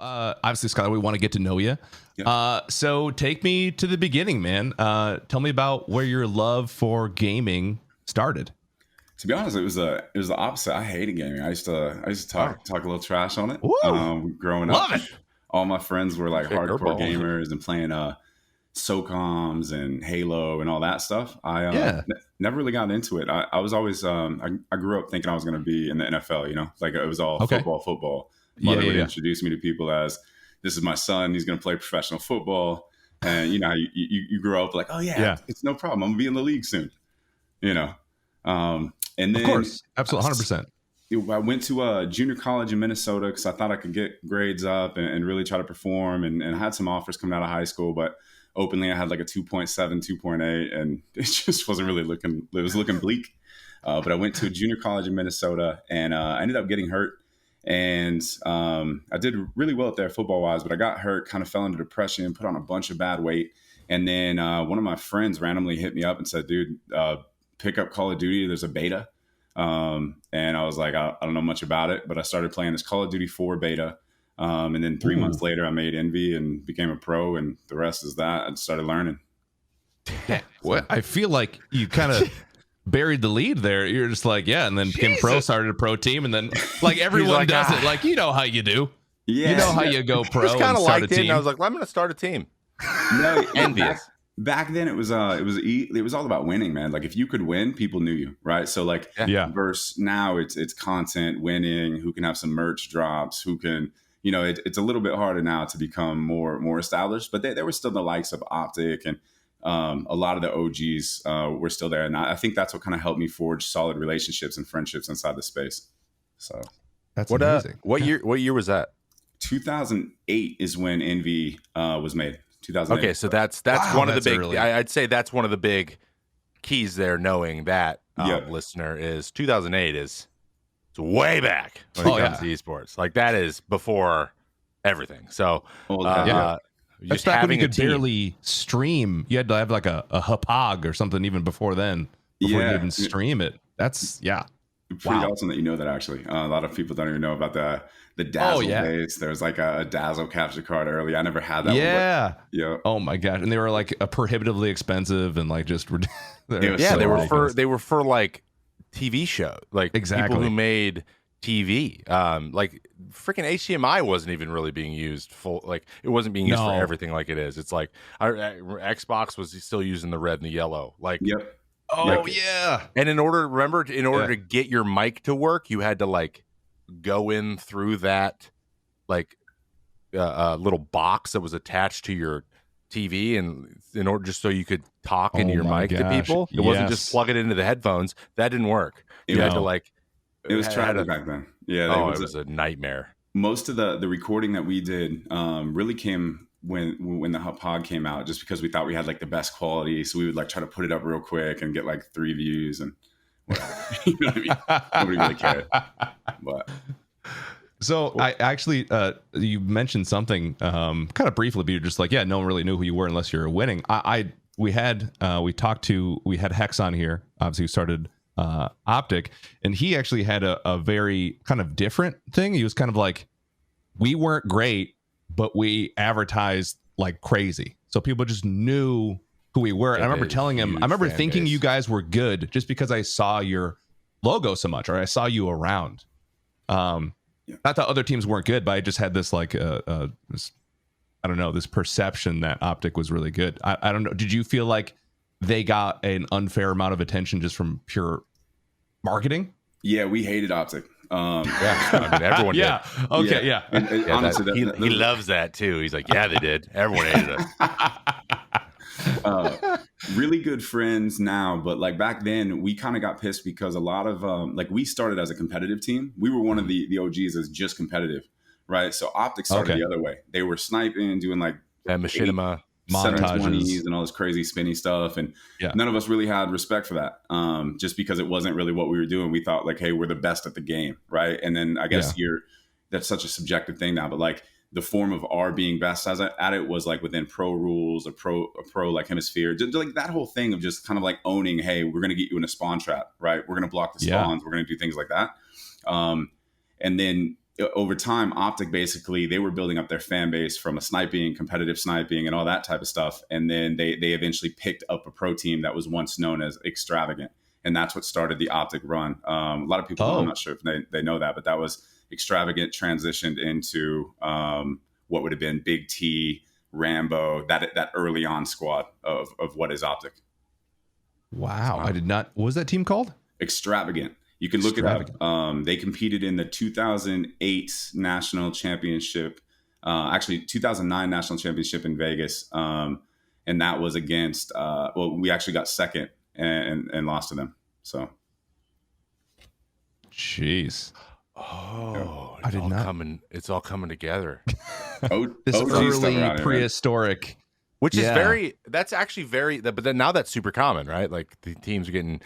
obviously, Skylar, we want to get to know you. Yep. So take me to the beginning, man. Tell me about where your love for gaming started. To be honest, it was the opposite. I hated gaming. I used to talk a little trash on it. Growing up, love it. All my friends were like hardcore gamers and playing SOCOMs and Halo and all that stuff. I never really got into it. I was always I grew up thinking I was going to be in the NFL. You know, like it was all football. Mother would introduce me to people as, this is my son. He's going to play professional football. And you know, you grow up like, oh yeah, it's no problem. I'm gonna be in the league soon. You know. And then, of course, absolutely, 100%. I went to junior college in Minnesota because I thought I could get grades up and really try to perform. And I had some offers coming out of high school, but openly I had like a 2.7, 2.8, and it just wasn't really looking. It was looking bleak. But I went to a junior college in Minnesota, and I ended up getting hurt. And I did really well up there football wise, but I got hurt, kind of fell into depression, put on a bunch of bad weight. And then one of my friends randomly hit me up and said, dude, pick up Call of Duty. There's a beta. And I was like, I don't know much about it, but I started playing this Call of Duty 4 beta. And then 3 months later I made Envy and became a pro, and the rest is that. I started learning. Well, I feel like you kind of buried the lead there. You're just like, and then became pro, started a pro team, and then like everyone like, does it. Like, you know how you do. Yeah, you know how you go pro. I just kind of liked it, and I was like, well, I'm going to start a team. No, envious. Back then it was all about winning, man. Like if you could win, people knew you, right? So like versus now it's content, winning, who can have some merch drops, who can, you know, it's a little bit harder now to become more established, but there were still the likes of Optic and a lot of the OGs were still there. And I think that's what kind of helped me forge solid relationships and friendships inside the space. So that's amazing. What year was that? 2008 is when Envy was made. 2008. Okay, so that's one of the big. I'd say that's one of the big keys there. Knowing that, listener, is 2008 is it's way back when it comes to esports. Like that is before everything. So just back when you could barely stream. You had to have like a HPOG or something even before then. Before you even stream it. That's pretty awesome that you know that. Actually, a lot of people don't even know about the Dazzle days. There was like a Dazzle capture card early. I never had that one. But, oh my gosh. And they were like prohibitively expensive and like just they were for like TV show, like people who made TV. Like freaking HDMI wasn't even really being used full, like it wasn't being used for everything like it is. It's like our Xbox was still using the red and the yellow. Like and in order to get your mic to work, you had to like go in through that like little box that was attached to your TV, and in order just so you could talk into your mic to people. It wasn't just plug it into the headphones. That didn't work. You had to like it was tragic back then. Yeah, it was a nightmare. Most of the recording that we did really came when the HPOG came out, just because we thought we had like the best quality, so we would like try to put it up real quick and get like 3 views and whatever. You know what I mean? Nobody really cared. But so I actually you mentioned something kind of briefly, but you're just like, no one really knew who you were unless you're winning. We had Hex on here, obviously, who started Optic, and he actually had a very kind of different thing. He was kind of like, we weren't great, but we advertised like crazy, so people just knew who we were. And I remember telling him, I remember thinking you guys were good just because I saw your logo so much, or I saw you around. I thought other teams weren't good, but I just had this like this, I don't know, this perception that Optic was really good. I don't know. Did you feel like they got an unfair amount of attention just from pure marketing? Yeah, we hated Optic. I mean, everyone did. Okay, And honestly, he loves that too. He's like, they did. Everyone hated it. Really good friends now, but like back then, we kind of got pissed because a lot of like we started as a competitive team. We were one of the OGs as just competitive, right? So Optic started the other way. They were sniping, doing like machinima montages and all this crazy spinny stuff, and none of us really had respect for that, just because it wasn't really what we were doing. We thought like, hey, we're the best at the game, right? And then I guess that's such a subjective thing now, but like the form of our being best at it was like within pro rules, a pro like hemisphere, just like that whole thing of just kind of like owning, hey, we're going to get you in a spawn trap, right? We're going to block the spawns. We're going to do things like that. And then over time, Optic basically, they were building up their fan base from a sniping, competitive sniping, and all that type of stuff. And then they eventually picked up a pro team that was once known as Extravagant. And that's what started the Optic run. A lot of people, I'm not sure if they know that, but that was Extravagant transitioned into what would have been Big T, Rambo, that early on squad of what is Optic. Wow. I did not. What was that team called? Extravagant. You can look it up. They competed in the 2008 national championship, actually 2009 national championship in Vegas. And that was against, we actually got second and lost to them. So. Jeez. Oh, it's all coming together. This early prehistoric. Which is that's actually very, but then now that's super common, right? Like the teams are getting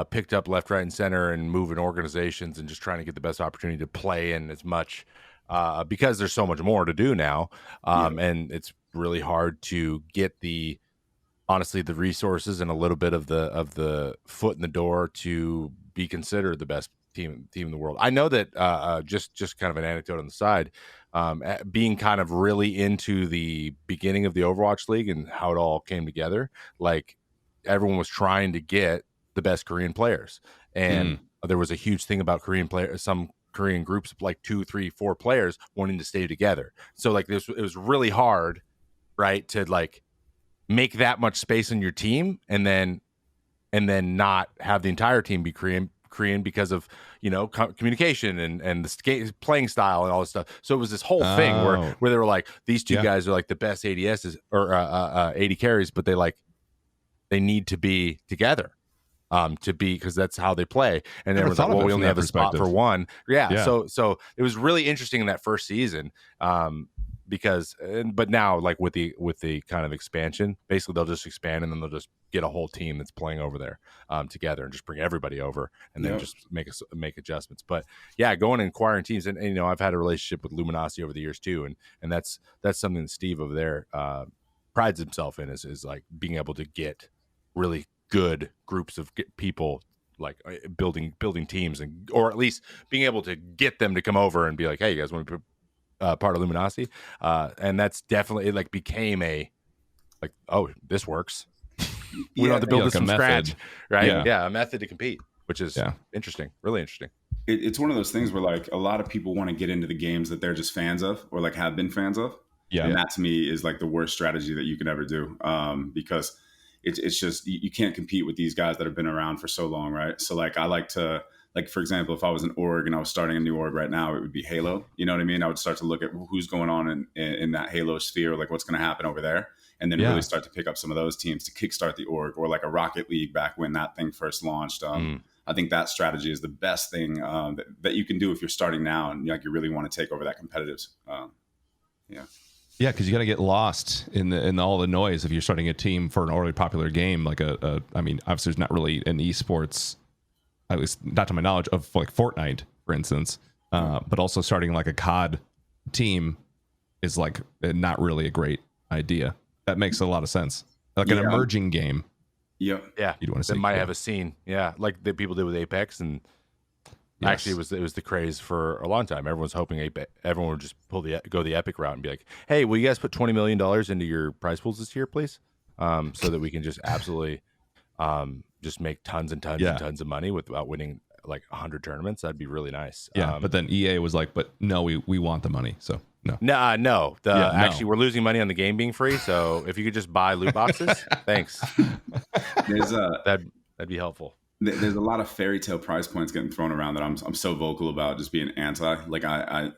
picked up left, right, and center and moving organizations and just trying to get the best opportunity to play in as much because there's so much more to do now. And it's really hard to get honestly, the resources and a little bit of the foot in the door to be considered the best team in the world. I know that just kind of an anecdote on the side, being kind of really into the beginning of the Overwatch League and how it all came together, like everyone was trying to get the best Korean players, and there was a huge thing about Korean players, some Korean groups of like 2, 3, 4 players wanting to stay together. So like it was really hard, right, to like make that much space in your team and then not have the entire team be Korean because of communication and the playing style and all this stuff. So it was this whole thing where they were like, these two guys are like the best ADSs or AD carries, but they need to be together because that's how they play. And then like, we only have a spot for one. So it was really interesting in that first season. But now like with the kind of expansion, basically they'll just expand and then they'll just get a whole team that's playing over there together and just bring everybody over and then just make adjustments. But yeah, going and acquiring teams and I've had a relationship with Luminosity over the years too, and that's something that Steve over there prides himself in is like being able to get really good groups of people, like building teams or at least being able to get them to come over and be like, hey, you guys want to be part of Luminosity, and that's definitely like became this works. We don't have to build this from scratch, right? Yeah, a method to compete, which is interesting, really interesting. It's one of those things where like a lot of people want to get into the games that they're just fans of or like have been fans of, and that to me is like the worst strategy that you can ever do, because it's just you can't compete with these guys that have been around for so long, right? So like I like to. Like, for example, if I was an org and I was starting a new org right now, it would be Halo. You know what I mean? I would start to look at who's going on in that Halo sphere, like what's going to happen over there, and then really start to pick up some of those teams to kickstart the org, or like a Rocket League back when that thing first launched. I think that strategy is the best thing that you can do if you're starting now and like you really want to take over that competitive. Yeah, because you got to get lost in all the noise if you're starting a team for an already popular game. Like I mean, obviously, there's not really an esports. At least not to my knowledge of like Fortnite, for instance, but also starting like a COD team is like not really a great idea. That makes a lot of sense. Like an emerging game. Yeah. You'd want to say might have a scene. Yeah. Like the people did with Apex. And actually it was the craze for a long time. Everyone's hoping everyone would just go the Epic route and be like, hey, will you guys put $20 million into your prize pools this year, please? So that we can just absolutely, just make tons and tons and tons of money without winning like 100 tournaments. That'd be really nice. But then EA was like, but no, we want the money. So no. Actually, we're losing money on the game being free. So if you could just buy loot boxes, thanks. That'd be helpful. There's a lot of fairy tale prize points getting thrown around that I'm so vocal about just being anti. Like I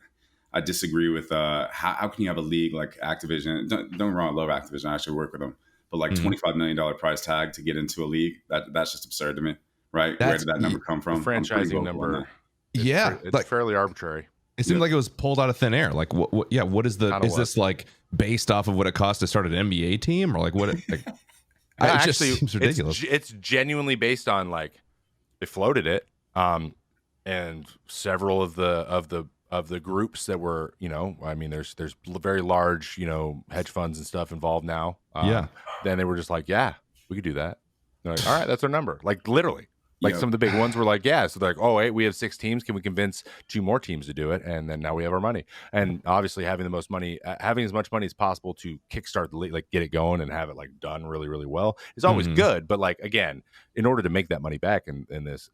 disagree with how can you have a league like Activision? Don't get me wrong, I love Activision. I actually work with them. But like $25 million prize tag to get into a league, that's just absurd to me, right? Where did that number come from? Franchising number. It's like fairly arbitrary. It seemed like it was pulled out of thin air. Like what is this like based off of what it costs to start an NBA team or like what? It actually just seems ridiculous. It's genuinely based on like they floated it, and several of the groups that were, I mean, there's very large, hedge funds and stuff involved now. Then they were just like, yeah, we could do that. They're like, all right, that's our number. Like literally. Like some of the big ones were like, yeah, so they're like, oh, wait, we have 6 teams. Can we convince 2 more teams to do it? And then now we have our money. And obviously having the most money, having as much money as possible to kickstart the league, like get it going and have it like done really, really well is always good. But like, again, in order to make that money back in this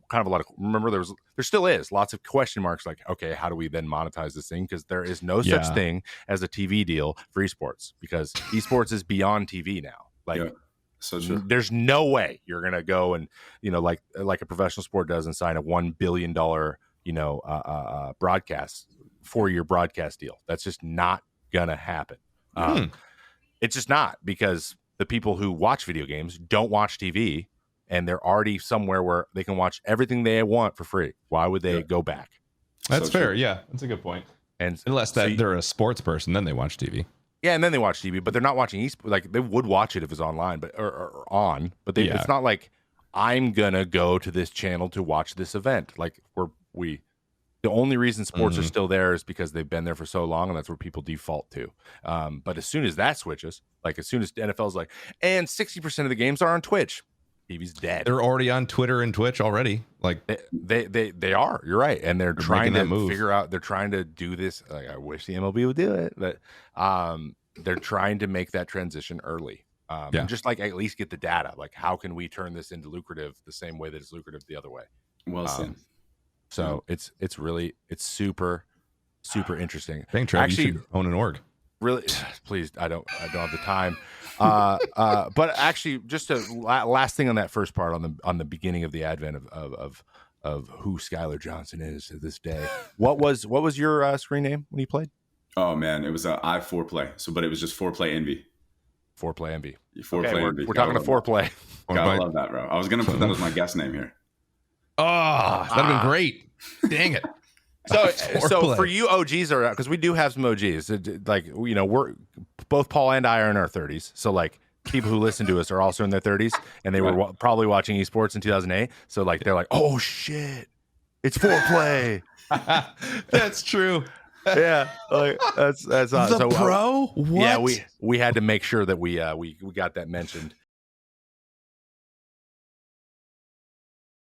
kind of a lot of, remember there still is lots of question marks like, okay, how do we then monetize this thing? Because there is no such thing as a TV deal for esports, because esports is beyond TV now. Like, so true. There's no way you're gonna go and like a professional sport does and sign a $1 billion broadcast 4-year broadcast deal. That's just not gonna happen. It's just not, because the people who watch video games don't watch TV, and they're already somewhere where they can watch everything they want for free. Why would they go back? That's fair. True. Yeah, that's a good point. And unless they're a sports person, then they watch TV. Yeah, and then they watch TV, but they're not watching esports. Like, they would watch it if it's online, but or on. But it's not like I'm gonna go to this channel to watch this event. Like, the only reason sports are still there is because they've been there for so long, and that's where people default to. But as soon as that switches, like as soon as the NFL's like, and 60% of the games are on Twitch, TV's dead. They're already on Twitter and Twitch already. Like they are. You're right, and they're trying to figure out. They're trying to do this. Like, I wish the MLB would do it, but they're trying to make that transition early. And just like at least get the data. Like, how can we turn this into lucrative the same way that it's lucrative the other way? Well said. So it's super interesting. Dang, Trev, you should own an org. Really, please. I don't have the time. But actually, just a last thing on that first part, on the beginning of the advent of who Skylar Johnson is to this day. What was your screen name when you played? Oh man, it was FoRePLayy. But it was just FoRePLayy Envy. FoRePLayy Envy. FoRePLayy Envy. We're talking to FoRePLayy. Gotta love that, bro. I was gonna put that as my guest name here. Oh, that'd have been great. Dang it. So for you OGs, because we do have some OGs, like, we're both Paul and I are in our 30s. So like, people who listen to us are also in their 30s, and they were probably watching esports in 2008. So like, they're like, oh shit, it's FoRePLayy. That's true. Yeah, like that's awesome. The pro. What? Yeah, we had to make sure that we got that mentioned.